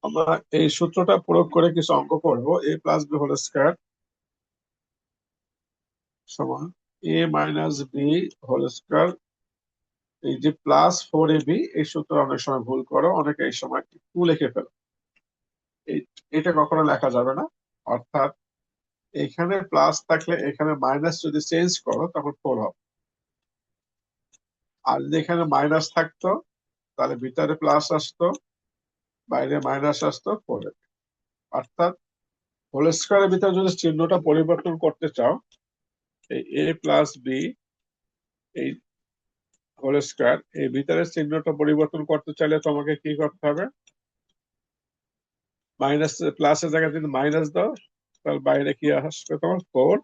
আমরা এই সূত্রটা প্রয়োগ করে কিছু অঙ্ক করব। এ প্লাস বি হোল স্কয়ার সমান এ মাইনাস বি হোল স্কয়ার। এই যে প্লাস 4ab, এই সূত্র অনেক সময় ভুল করো, অনেকে এই সময় 2 লিখে ফেলো। এটা কখনো লেখা যাবে না। অর্থাৎ এখানে প্লাস থাকলে এখানে মাইনাস যদি চেঞ্জ করো তখন 4 হবে। আর যদি এখানে মাইনাস থাকতো তাহলে ভিতরে প্লাস আসতো, বাইরে মাইনাস আসতো 4। অর্থাৎ হোল স্কয়ারের ভিতরে যদি চিহ্নটা পরিবর্তন করতে চাও, এই এ প্লাস বি এই হোল স্কয়ার এই ভিতরের চিহ্নটা পরিবর্তন করতে চাইলে তোমাকে কি করতে হবে? মাইনাস প্লাসের জায়গায় যদি মাইনাস দাও তাহলে বাইরে কি আসবে? তোমার 4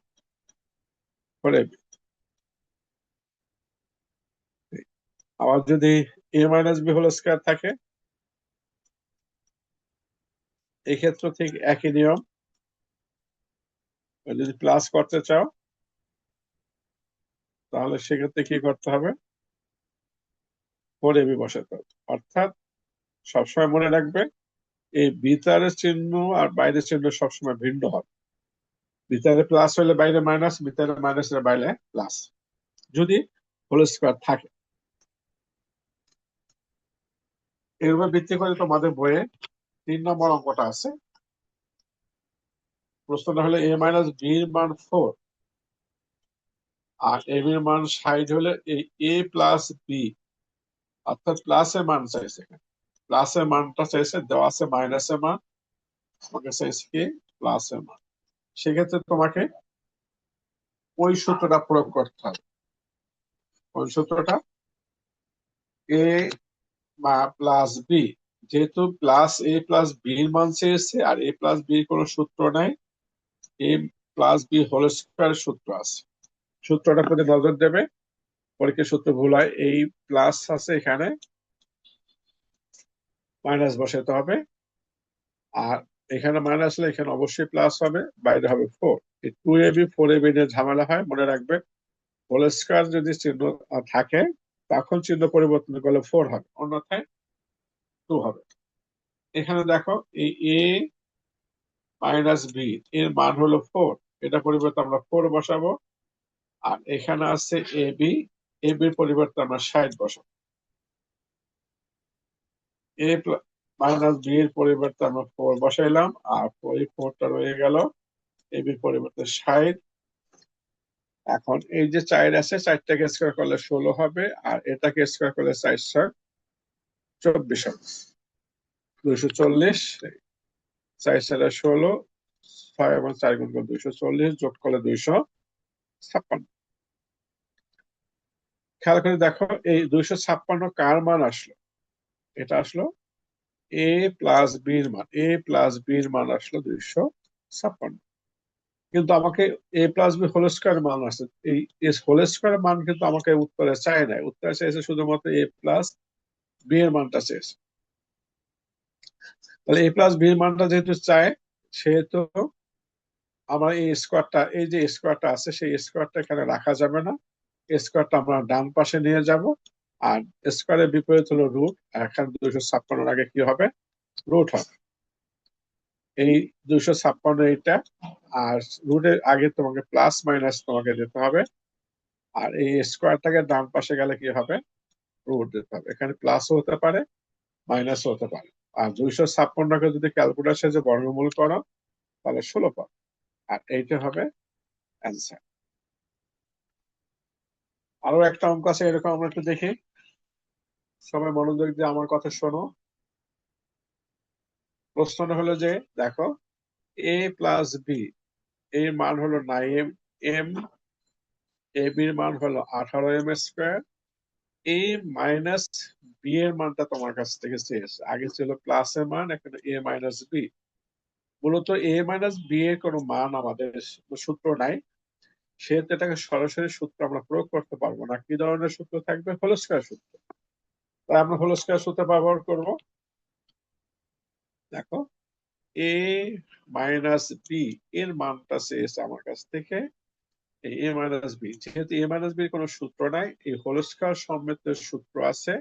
আবার যদি এ মাইনাস বি হোল স্কয়ার থাকে, এই ক্ষেত্রে ঠিক একই নিয়ম। যদি প্লাস করতে চাও তাহলে সেক্ষেত্রে কি করতে হবে? 4ab বসাতে হবে। অর্থাৎ সবসময় মনে রাখবে এই ভিতরের চিহ্ন আর বাইরের চিহ্ন সবসময় ভিন্ন হবে। ভিতরে প্লাস হলে বাইরে মাইনাস, ভিতরে মাইনাস হলে বাইরে প্লাস, যদি হোল স্কয়ার থাকে। এর উপর ভিত্তি করে তোমাদের বইয়ে 3 নম্বর অঙ্কটা আছে। প্রশ্নটা হলো এ মাইনাস বি এর মান 4 আর এ এর মান 60 হলে এই এ প্লাস বি, অর্থাৎ প্লাসের মান চাইছে। প্লাসের মানটা চাইছে, দেওয়া আছে মাইনাসের মান, তোমাকে চাইছে কি প্লাসের মান। সেক্ষেত্রে তোমাকে ওই সূত্রটা প্রয়োগ করতে হবে। ওই সূত্রটা এ বা প্লাস বি, যেহেতু প্লাস এ প্লাস বি এর মান চেয়েছে আর এ প্লাস বি কোনো সূত্র নাই, এ প্লাস বি হোল স্কয়ার সূত্র আছে। সূত্রটা প্রতি নজর দেবে, পরীক্ষার সূত্র ভুল হয়। এই প্লাস আছে, এখানে মাইনাস বসাতে হবে। আর এখানে মাইনাস হলে এখানে অবশ্যই প্লাস হবে, বাইরে হবে 4। এই 2ab 4ab নিয়ে ঝামেলা হয়, মনে রাখবে হোল স্কয়ার যদি চিহ্ন থাকে তখন চিহ্ন পরিবর্তন করলে 4 হবে, অন্যথায় 2 হবে। এখানে দেখো এই এ মাইনাস বি এর মান হলো 4, এটা পরিবর্তে আমরা 4 বসাবো। আর এখানে আছে এ বি, এ বির পরিবর্তে আমরা 60 বসাবো। এ মাইনাস বি এর পরিবর্তে আমরা 4 বসাইলাম, আর ওই 4টা রয়ে গেল। এ বির পরিবর্তে 60। এখন এই যে 4 আছে, 4টাকে স্কয়ার করলে 16 হবে, আর এটাকে স্কয়ার করলে 4 হবে, 240। 4 4 16, 6 এবং 4 গুণ করে 240, যোগ করলে 256। খেয়াল করে দেখো এই 256 কার মান আসলো? এটা আসলো এ প্লাস বির মান। এ প্লাস বির মান আসলো 256, কিন্তু আমাকে এ প্লাস বি হোল স্কয়ার মান আসছে। এই হোল স্কয়ার মান কিন্তু আমাকে উত্তরে চাই নাই, উত্তরে চাইছে শুধুমাত্র এ প্লাস বি এর মানটা চেয়েছে। তাহলে এ প্লাস বি এর মানটা যেহেতু চায়, সেহেতু আমরা এই স্কোয়ারটা, এই যে স্কোয়ারটা আছে সেই স্কোয়ারটা এখানে রাখা যাবে না। স্কোয়ারটা আমরা ডান পাশে নিয়ে যাব। আর স্কোয়ারের বিপরীত হলো রুট, আর এখানে 256 আগে কি হবে? রুট হবে। এই 256 এইটা, আর রুটের আগে তোমাকে প্লাস মাইনাস তোমাকে দিতে হবে। আর এই স্কোয়ারটাকে ডান পাশে গেলে কি হবে? রুট দিতে হবে। এখানে প্লাসও হতে পারে, মাইনাসও হতে পারে। আর 256কে যদি ক্যালকুলেটার সাহায্যে বর্গমূল করো তাহলে 16 পাবে। আর এইটা হবে অ্যান্সার। আরো একটা অঙ্ক আছে এরকম, আমরা একটু দেখি। সবাই মনোযোগ দিয়ে আমার কথা শোনো। প্রশ্নটা হলো যে দেখো এ প্লাস বি এর মান হলো 9m, এ বির মান হলো 18m স্কোয়ার। এ মাইনাস বি এর মানটা তোমার কাছ থেকে চেয়েছে। আগে ছিল প্লাস এর মান, এখন এ মাইনাস বি। মূলত এ মাইনাস বি এর কোনো মান আমাদের সূত্র নাই, সেহেতু এটাকে সরাসরি সূত্র আমরা প্রয়োগ করতে পারবো না। কি ধরনের সূত্র থাকবে? হোল স্কয়ার সূত্র। তাই আমরা হোল স্কয়ার সূত্র ব্যবহার করব। দেখো এ মাইনাস বি এর মানটা চেয়েছে আমার কাছ থেকে এ মাইনাস বি। যেহেতু এ মাইনাস বির কোনো সূত্র নাই, এই হোল স্কয়ার সমৃদ্ধের সূত্র আছে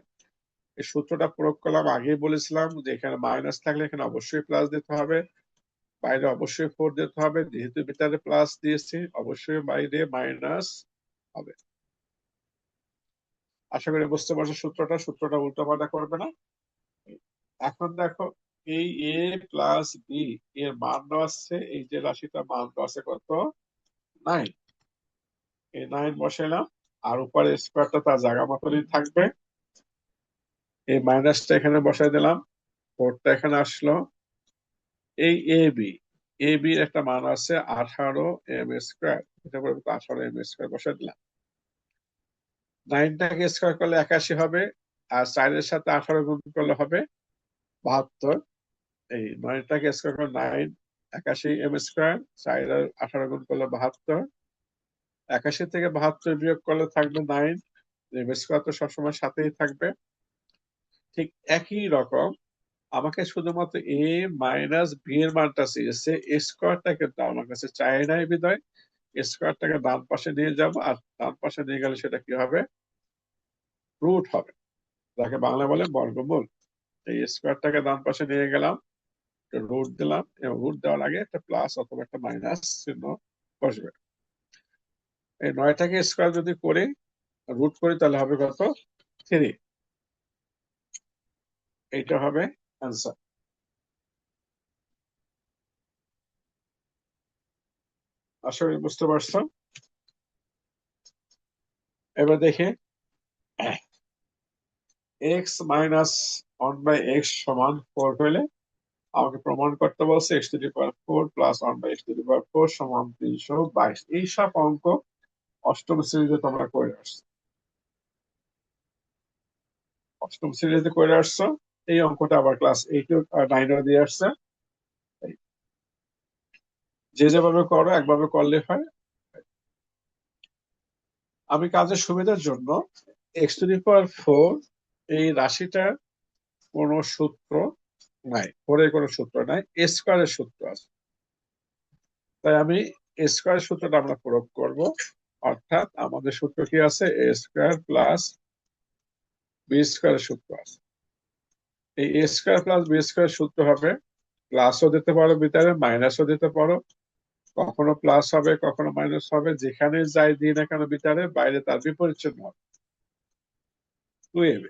এই সূত্রটা প্রয়োগ করলাম, আগেই বলেছিলাম যে এখানে মাইনাস থাকলে এখানে অবশ্যই প্লাস দিতে হবে, বাইরে অবশ্যই 4 দিতে হবে, যেহেতু ভিতরে প্লাস দিয়েছি অবশ্যই বাইরে মাইনাস হবে। আশা করি বুঝতে পারছো সূত্রটা উল্টোপাল্টা করবে না। এখন দেখো এই এ প্লাস বি এর মান দেওয়া আছে, এই যে রাশিটা মান দেওয়া আছে কত, 9। এই 9 বসাইলাম, আর উপরে স্কোয়ারটা তার জায়গা মতনই থাকবে। এই মাইনাসটা এখানে বসাই দিলাম, 4টা এখানে আসলো। এই এ বি এর একটা মান আছে 18 m², এটা বলবো 18 m² বসাই দিলাম। 9টাকে স্কোয়ার করলে 81 হবে, আর 4-এর সাথে 18 গুণ করলে হবে 72। এই 9টাকে স্কোয়ার করলে 9 81 m², 4-18 গুণ করলে 72। 81 থেকে 72 বিয়োগ করলে থাকবে 9, m² তো সবসময় সাথেই থাকবে। ঠিক একই রকম আমাকে শুধুমাত্র এ মাইনাস বি এর মানটা চেয়েছে, স্কোয়ারটা কিন্তু আমার কাছে চাই নাই, বিদায় স্কোয়ারটাকে ডান পাশে নিয়ে যাব, আর ডান পাশে নিয়ে গেলে সেটা কি হবে, রুট হবে, যাকে বাংলা বলে বর্গমূল। এই স্কোয়ারটাকে ডান পাশে নিয়ে গেলাম, রুট দিলাম, এবং রুট দেওয়ার আগে একটা প্লাস অথবা একটা মাইনাস চিহ্ন বসবে। এই 9টাকে স্কোয়ার যদি করি, রুট করি, তাহলে হবে কত, 3। এইটা হবে অ্যান্সার। আশা করি বুঝতে পারছো। এবার দেখি এক্স মাইনাস 1/x সমান 4 হলে আমাকে প্রমাণ করতে বলছে x⁴ প্লাস 1/x⁴ সমান 322। এইসব অঙ্ক অষ্টম শ্রেণীতে তোমরা করে আসছো, অষ্টম শ্রেণীতে করে আসছো। এই অঙ্কটা আবার ক্লাস 8 আর 9 দিয়ে আসছে। যে যেভাবে করো একভাবে করলে হয়। আমি কাজের সুবিধার জন্য x⁴ এই রাশিটার কোন সূত্র নাই, 4 এর কোনো সূত্র নাই, স্কোয়ারের সূত্র আছে। তাই আমি স্কোয়ার সূত্রটা আমরা প্রয়োগ করব, অর্থাৎ আমাদের সূত্র কি আছে, a² প্লাস b² সূত্র আছে। এই a² প্লাস b² সূত্র হবে, প্লাসও দিতে পারো ভিতরে, মাইনাসও দিতে পারো, কখনো প্লাস হবে কখনো মাইনাস হবে, যেখানে যাই দিই না কেন ভিতরে, বাইরে তার বিপরীত চিহ্ন হবে, 2ab।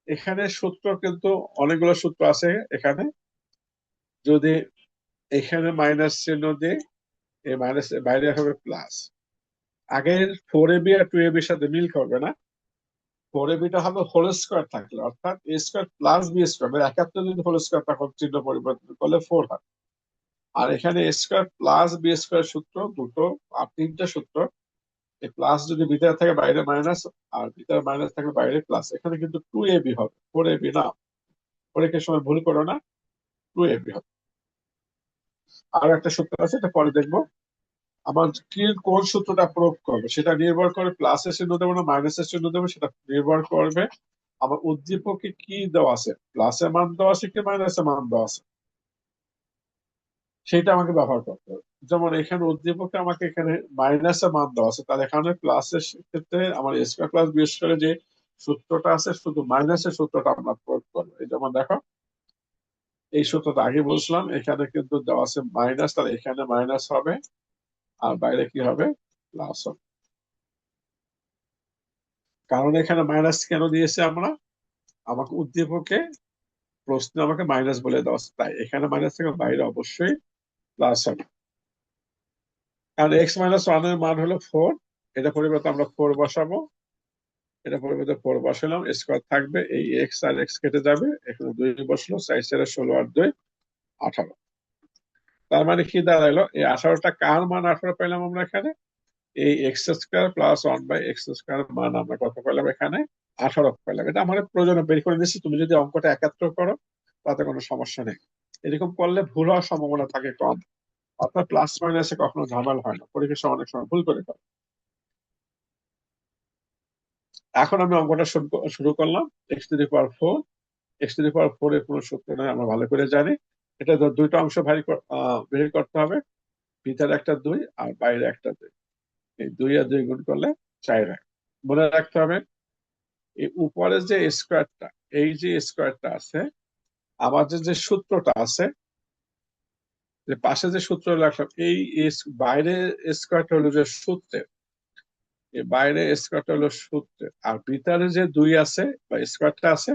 এখানে সূত্র কিন্তু অনেকগুলো সূত্র আছে এখানে। যদি এখানে মাইনাস চিহ্ন দিই, এই মাইনাস বাইরে হবে প্লাস। আগের 4ab আর 2ab এর সাথে মিল করবে না, 4ab টা হবে হোল স্কোয়ার থাকলে, অর্থাৎ a² প্লাস b², মানে 71 যদি হোল স্কোয়ার তখন চিহ্ন পরিবর্তন করলে 4 হয়। আর এখানে a² প্লাস b² সূত্র দুটো, আর 3টা সূত্র। এই প্লাস যদি ভিতরে থাকে বাইরে মাইনাস, আর ভিতরে মাইনাস থাকলে বাইরে প্লাস। এখানে কিন্তু 2ab হবে, 4ab না। পরীক্ষার সময় ভুল করো না, 2ab হবে। আর একটা সূত্র আছে, এটা পরে দেখবো। আমার কি কোন সূত্রটা প্রয়োগ করবে সেটা নির্ভর করে, প্লাসের চিহ্ন দেবো না মাইনাসের চিহ্ন দেবো সেটা নির্ভর করবে আমার উদ্দীপকে কি দেওয়া আছে, প্লাসের মান দেওয়া আছে কি মাইনাসের মান দেওয়া আছে, সেটা আমাকে ব্যবহার করতে হবে। যেমন এখানে উদ্দীপকে আমাকে এখানে মাইনাসের মান দেওয়া আছে, তাহলে এখানে প্লাসের ক্ষেত্রে আমার a² প্লাস b² যে সূত্রটা আছে, শুধু মাইনাসের সূত্রটা আমরা প্রয়োগ করবো। এই যেমন দেখো, এই সূত্রটা আগে বলছিলাম, এখানে কিন্তু দেওয়া আছে মাইনাস, তাহলে এখানে মাইনাস হবে, আর বাইরে কি হবে, প্লাস হবে। কারণ এখানে মাইনাস কেন দিয়েছে আমরা, আমাকে উদ্দীপকে প্রশ্ন আমাকে মাইনাস বলে দেওয়া আছে, তাই এখানে মাইনাস থেকে বাইরে অবশ্যই প্লাস হবে। কারণ x-1 এর মান হলো 4, এটা পরিবর্তে আমরা 4 বসাবো, এটা পরিবর্তে 4 বসালাম, স্কোয়ার থাকবে, এই এক্স আর এক্স কেটে যাবে, এখানে 2 বসলো, 4×4 = 16 আর 2 18। তার মানে কি দাঁড়াইলো, এই 18টা কার মান 18 পেলাম আমরা এখানে, এই x² প্লাস 1/x² মান আমরা কত পেলাম এখানে, 18 পেলাম। এটা আমাদের প্রয়োজনে বের করে দিচ্ছি, তুমি যদি অঙ্কটা একাত্তর করো তাতে কোনো সমস্যা নেই। এরকম করলে ভুল হওয়ার সম্ভাবনা থাকে কম, অর্থাৎ প্লাস মাইনাসে কখনো ঝামেলা হয় না, পরীক্ষার সময় অনেক সময় ভুল করে ফেলে। এখন আমি অঙ্কটা শুরু করলাম। x⁴, x⁴ এর কোনো সূত্র নয়, আমরা ভালো করে জানি। এটা দুইটা অংশ বের করতে হবে, ভিতরে একটা 2 আর বাইরে একটা 2। এই 2 আর 2 গুণ করলে 4 হয়। মনে রাখতে হবে এই উপরে যে স্কোয়ারটা, এই যে স্কোয়ারটা আছে, আমাদের যে সূত্রটা আছে, যে পাশে যে সূত্র রাখলাম, এই বাইরে স্কোয়ারটা হলো যে সূত্রের, এই বাইরে স্কোয়ারটা হলো সূত্রের, আর ভিতরে যে 2 আছে বা স্কোয়ারটা আছে,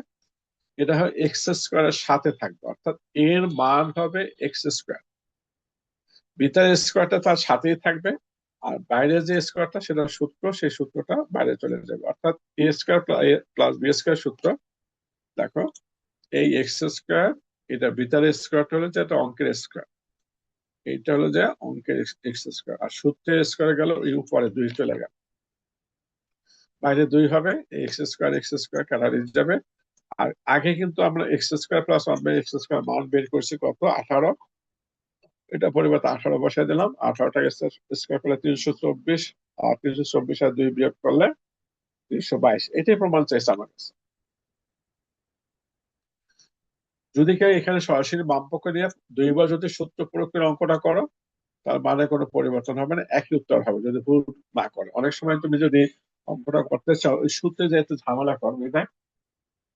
এটা হয় এক্স স্কোয়ারের সাথে থাকবে, অর্থাৎ এর মান হবে এক্স স্কোয়ার। ভিতরের স্কোয়ারটা তার সাথেই থাকবে, আর বাইরে যে স্কোয়ারটা সেটা সূত্র, সেই সূত্রটা বাইরে চলে যাবে, অর্থাৎ এ স্কোয়ার প্লাস বি স্কোয়ার সূত্র। দেখো, এই এক্স স্কোয়ার, এটা ভিতরের স্কোয়ারটা হলো যে এটা অঙ্কের স্কোয়ার, এইটা হলো যে অঙ্কের এক্স স্কোয়ার, আর সূত্রের স্কোয়ার গেল এই উপরে 2 চলে গেল, বাইরে 2 হবে, এক্স স্কোয়ার কাটারি যাবে। আর আগে কিন্তু আমরা x square plus 1/x square মান বের করছি কত, 18। এটা পরিবর্তে 18 বসাই দিলাম, 18টাকে স্কোয়ার করলে 324, আর 324 আর 2 বিয়োগ করলে 322। এটাই প্রমাণ চাইছে আমার কাছে। যদি কেউ এখানে সরাসরি বামপক্ষ দিয়ে 2 বার যদি সূত্র প্রয়োগ করে অঙ্কটা করো, তার মানে কোনো পরিবর্তন হবে না, একই উত্তর হবে যদি ভুল না করে। অনেক সময় তুমি যদি অঙ্কটা করতে চাও ওই সূত্রে যেহেতু ঝামেলা করবে, তাই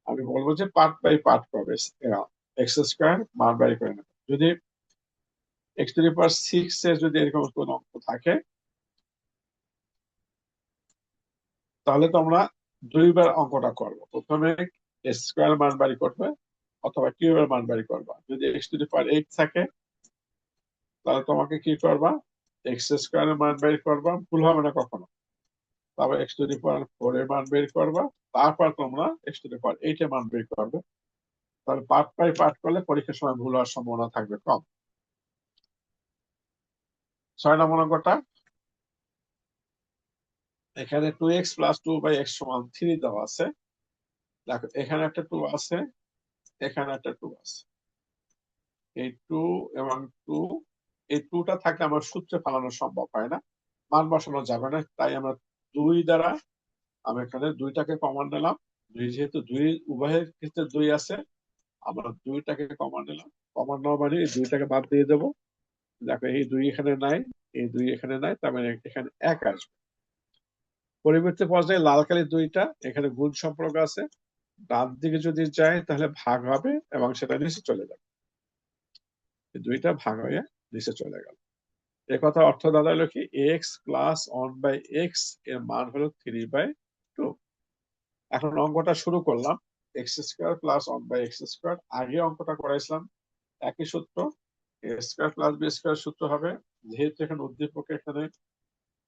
আমি বলবো যে পার্ট বাই পার্ট করবে, এক্স স্কোয়ার মান বাই করে নেবে। যদি x⁶ এর যদি এরকম কোন অঙ্ক থাকে, তাহলে তোমরা 2 বার অঙ্কটা করবো। প্রথমে স্কোয়ার মান বাড়ি করবে, অথবা কিউবের মান বাড়ি করবা। যদি x⁸ থাকে, তাহলে তোমাকে কি করবা, এক্স স্কোয়ারের মান বের করবা, ভুল হবে না কখনো। তারপর x⁴ এর মান বের করবা, তারপর তোমরা x⁸ এর মান বের করবে। তাহলে পার্ট বাই পার্ট করলে পরীক্ষার সময় ভুল হওয়ার সম্ভাবনা থাকবে কম। 6 নম্বর অঙ্কটা, এখানে 2x + 2/x = 3 দেওয়া আছে। দেখো, এখানে একটা 2 আছে, এখানে একটা 2 আছে, এই 2 এবং 2, এই 2টা থাকলে আমার সূত্রে ফেলানো সম্ভব হয় না, মান বসানো যাবে না, তাই আমরা 2 দ্বারা, আমি এখানে 2টাকে কমন নিলাম। যেহেতু 2 উভয়ের ক্ষেত্রে 2 আছে, আমরা 2টাকে কমন নিলাম। কমন নেওয়া মানে এই 2টাকে বাদ দিয়ে দেবো। দেখো, এই 2 এখানে নাই, এই 2 এখানে নাই, তার মানে এখানে 1 আসবে। পরবর্তী পর্যায়ে লাল কালি 2টা, এখানে গুণ সম্পর্ক আছে, ডান দিকে যদি যায় তাহলে ভাগ হবে এবং সেটা নিচে চলে যাবে। এই 2টা ভাগ হয়ে নিচে চলে গেল। এ কথা অর্থ দাঁড়ালো কি, x + 1/x এর মান হলো 3/2। এখন অঙ্কটা শুরু করলাম। x² + 1/x², আগে অঙ্কটা করাইছিলাম একই সূত্র, a² + b² সূত্র হবে। যেহেতু এখানে উদ্দীপকে এখানে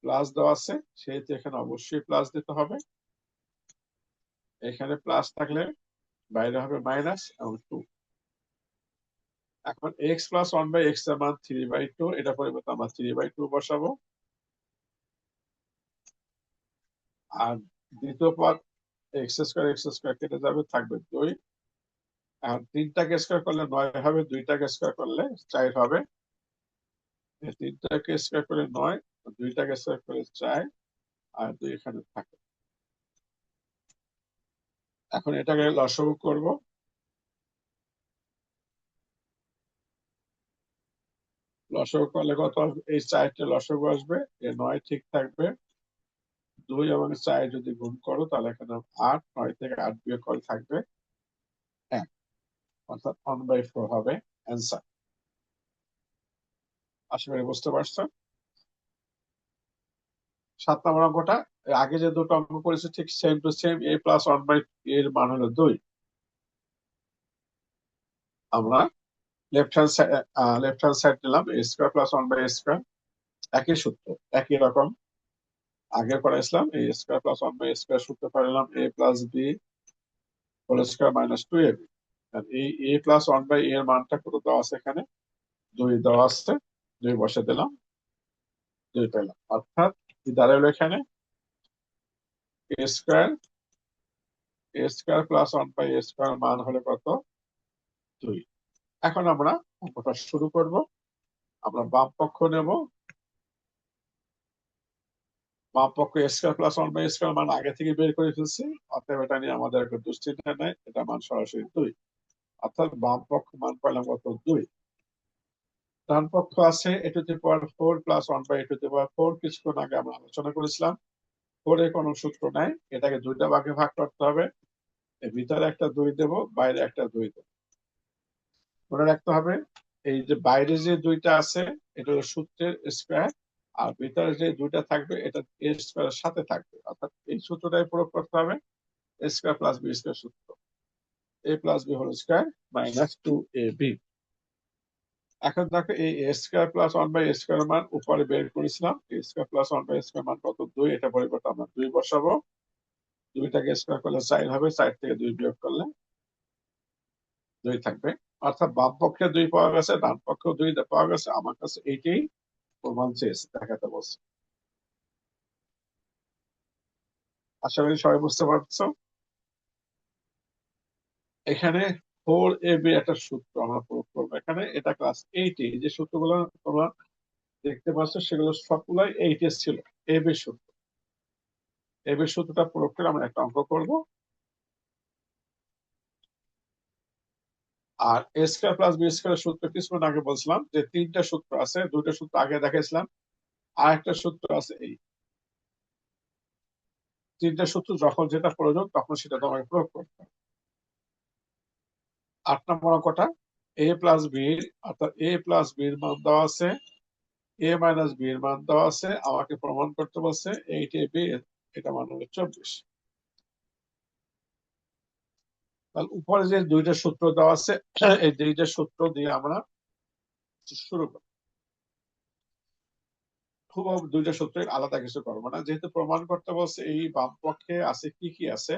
প্লাস দেওয়া আছে, সেহেতু এখানে অবশ্যই প্লাস দিতে হবে। এখানে প্লাস থাকলে বাইরে হবে মাইনাস এবং 2। এখন x + 1/x এর মান 3/2, এটা পরিবর্তে আমরা 3/2 বসাবো। আর দ্বিতীয় পদ x² কেটে যাবে, থাকবে 2। আর 3টাকে স্কোয়ার করলে 9 হবে, 2টাকে স্কোয়ার করলে 4 হবে। 3টাকে স্কোয়ার করলে 9, 2টাকে স্কোয়ার করলে 4, আর 2 এখানে থাকে। এখন এটাকে লসাগু করব। লসাগু করলে কত আসবে, এই 4টে লসাগু আসবে, এই 9 ঠিক থাকবে। 2 এবং 4 যদি গুণ করো তাহলে এখানে 8, 9 থেকে 8 বিয়োগ করে থাকবে 1, অর্থাৎ 1/4 হবে অ্যান্সার। আশা করি বুঝতে পারছো। 7 নম্বর অঙ্কটা, আগে যে দুটো অঙ্ক করেছে ঠিক same to same, a + 1/a এর মান হলো 2। আমরা লেফট হ্যান্ড সাইড নিলাম, a² + 1/a², একই সূত্র, একই রকম আগে করাইছিলাম। a² + 1/a² সূত্র পাইলাম a + b² - 2ab। এই a + 1/a এর মানটা কত দেওয়া আছে, এখানে 2 দেওয়া আছে, 2 বসে দিলাম, 2 পেলাম। অর্থাৎ কি দাঁড়ালো এখানে, a² + 1/a² মান হলে কত, 2। এখন আমরা অঙ্কটা শুরু করব। আমরা বাম পক্ষ নেব, বাম পক্ষ a² + 1/a² মান আগে থেকে বের করে ফেলছি, অতএব এটা নিয়ে আমাদের একটা দুশ্চিন্তা নেই, এটা মান সরাসরি 2। অর্থাৎ বাম পক্ষ মান পেলাম কত, 2। ডান পক্ষ আছে a⁴ + 1/a⁴, কিছুক্ষণ আগে আমরা আলোচনা করেছিলাম। 4 এ কোনো সূত্র নাই, এটাকে দুইটা ভাগে ভাগ করতে হবে। এর ভিতরে একটা 2 দেব, বাইরে একটা 2 দেব। মনে রাখতে হবে এই যে বাইরে যে দুইটা আছে এটা হলো সূত্রের স্কয়ার, আর ভিতরে যে দুইটা থাকবে এটা এ স্কয়ারের সাথে থাকবে, অর্থাৎ এই সূত্রটাই প্রয়োগ করতে হবে, A square plus B square সূত্র, A plus B whole square minus 2ab। এখন দেখো এই A square plus 1 by square মান উপরে বের করেছিলাম, A square plus 1 by square মান কত 2, এটা পরিবর্তে আমরা 2 বসাবো। 2টাকে স্কয়ার করলে 4 হবে, 4 থেকে 2 বিয়োগ করলে 2 থাকবে। অর্থাৎ বাম পক্ষে 2 পাওয়া গেছে, ডান পক্ষেও 2 পাওয়া গেছে। আমার কাছে এইটাই প্রমাণ চেয়েছে, দেখাতে বলছে। আশা করি সবাই বুঝতে পারছো। এখানে 4ab একটা সূত্র আমরা প্রয়োগ করবো এখানে, এটা ক্লাস 8 এ যে সূত্রগুলো তোমরা দেখতে পাচ্ছ সেগুলো সবগুলাই 8 এ ছিল, ab সূত্র। ab সূত্রটা প্রয়োগ করে আমরা একটা অঙ্ক করব। আর এ স্কয়ার প্লাস বি স্কয়ার সূত্র কিছুক্ষণ আগে বলছিলাম যে 3টা সূত্র আছে, 2টা সূত্র আগে দেখাইছিলাম, আর একটা সূত্র আছে এই 3টা সূত্র যখন যেটা প্রয়োজন তখন সেটা তোমাকে প্রয়োগ করতে হবে। 8 নম্বর অঙ্কটা a প্লাস বি, অর্থাৎ a প্লাস বি এর মান দেওয়া আছে, a মাইনাস বি এর মান দেওয়া আছে, আমাকে প্রমাণ করতে বলছে 8ab, এটা মান হলো 24। তাহলে উপরে যে দুইটা সূত্র দেওয়া আছে এই দুইটা সূত্র দিয়ে আমরা শুরু করি। খুব দুইটা সূত্র, আলাদা কিছু করবো না, যেহেতু প্রমাণ করতে বলছে এই বাম পক্ষে আছে কি কি আছে,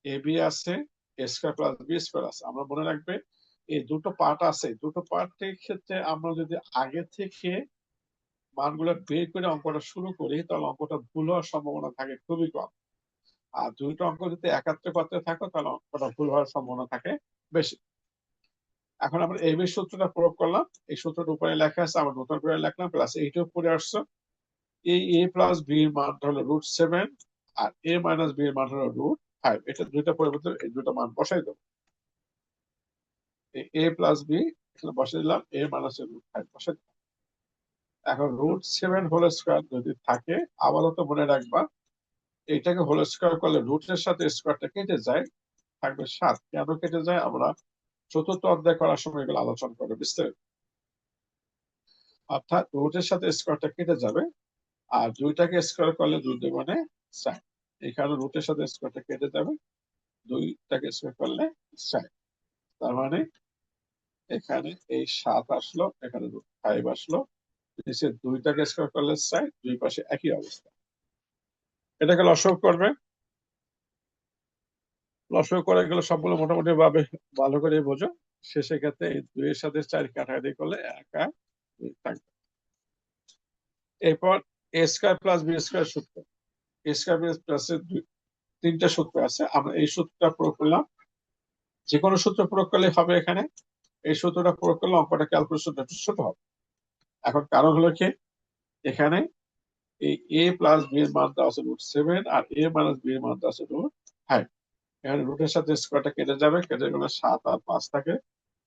এ বি আছে, এ স্কয়ার প্লাস বি স্কয়ার আছে। আমরা মনে রাখবে এই দুটো পার্ট আছে, দুটো পার্টের ক্ষেত্রে আমরা যদি আগে থেকে মানগুলো বের করে অঙ্কটা শুরু করি তাহলে অঙ্কটা ভুল হওয়ার সম্ভাবনা থাকে খুবই কম। আর দুইটা অঙ্ক যদি একাত্রে করতে থাকো তাহলে অঙ্কটা ভুল হওয়ার সম্ভাবনা থাকে বেশি। এখন আমরা এই সূত্রটা প্রয়োগ করলাম, এই সূত্রটা উপরে লেখা আছে, আমরা নতুন করে লিখলাম, প্লাস এইটা উপরে আসছে। এই এ প্লাস বি এর মান হলো √7, আর এ মাইনাস বি এর মান হলো √5। এটা দুইটা পরিবর্তন, এই দুটো মান বসাই দেবো। এ প্লাস বি এখানে বসাই দিলাম, এ মাইনাস √5 বসাই দিলাম। এখন √7 হোল স্কয়ার যদি থাকে, আপাতত মনে রাখবা এইটাকে হোল স্কয়ার করলে রুটের সাথে স্কয়ারটা কেটে যায়, থাকবে 7। কেন কেটে যায় আমরা চতুর্থ অধ্যায় করার সময় এগুলো আলোচনা করবো বিস্তারিত। অর্থাৎ রুটের সাথে স্কয়ারটা কেটে যাবে, আর দুইটাকে স্কয়ার করলে 2 2 4। এখানে রুটের সাথে স্কয়ারটা কেটে যাবে, দুইটাকে স্কয়ার করলে 4। তার মানে এখানে এই 7 আসলো, এখানে √5 আসলো, নিচে দুইটাকে স্কয়ার করলে 4, দুই পাশে একই অবস্থা। এটাকে লসগু করবে, লসগু করে গেলে সবগুলো মোটামুটি ভাবে ভালো করে বোঝো। শেষে ক্ষেত্রে এই 2 এর সাথে 4 কাটাকাটি করলে 1 আর 2 থাকবে। এরপর এ স্কয়ার প্লাস বি স্কয়ার সূত্র, এ স্কয়ার বি প্লাস 3টা সূত্র আছে, আমরা এই সূত্রটা প্রয়োগ করলাম। যে কোনো সূত্র প্রয়োগ করলে হবে, এখানে এই সূত্রটা প্রয়োগ করলে অঙ্কটা ক্যালকুলেশনটা একটু ছোট হবে। এখন কারণ হলো কি, এখানে এই এ প্লাস বি এর মান দেওয়া আছে √7, আর এ মাইনাস বি এর মান দেওয়া আছে √5। এখানে রুটের সাথে স্কয়ারটা কেটে যাবে, কেটে গেলে 7 আর 5 থাকে,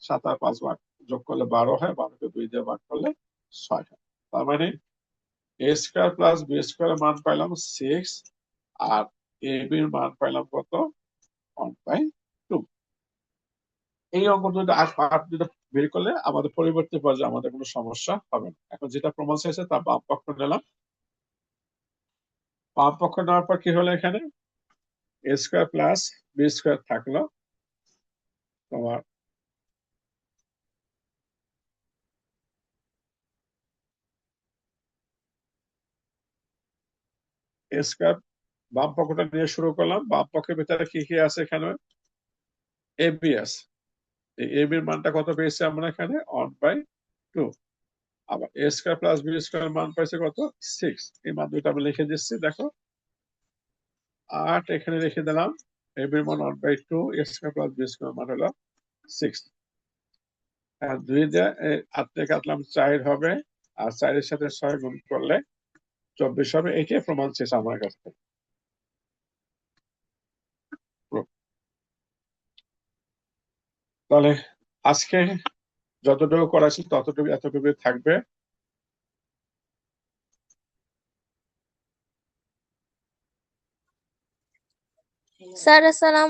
7 আর 5 ভাগ যোগ করলে 12 হয়, 12কে 2 দিয়ে ভাগ করলে 6 হয়। তার মানে এ স্কয়ার প্লাস বি স্কয়ার মান পাইলাম 6, আর এ বি এর মান পাইলাম কত 1/2। এই অঙ্ক দুটো আর পার্ট দুটো বের করলে আমাদের পরিবর্তী পর্যায়ে আমাদের কোনো সমস্যা হবে না। এখন যেটা প্রমাণ হয়েছে তার বাম পক্ষ নিলাম, বাম পক্ষ নেওয়ার পর কি হলো, এখানে এ স্কয়ার প্লাস বি স্কয়ার থাকলো তোমার এ স্কয়ার, বাম পক্ষটা নিয়ে শুরু করলাম। বাম পক্ষের ভিতরে কি কি আছে, এখানে এ বি আছে, এই এ বির মানটা কত পেয়েছি আমরা এখানে 1/2। আবার এ স্কয়ার প্লাস বি স্কয়ার মান পাইছে কত 6, এই মান দুইটা আমি লিখে দিচ্ছি দেখো, 8 এখানে লিখে দিলাম, এ বির মান 1/2, এ স্কয়ার প্লাস বি স্কয়ার মান হলো 6। আর 2 দিয়ে 8 থেকে কাটলাম 4 হবে, আর 4 এর সাথে 6 গুণ করলে 24 হবে। এটাই প্রমাণ শেষ আমার কাছে। তাহলে আজকে যতটুকু করাছি ততটুকু এতটুকু থাকবে। স্যার আসসালামু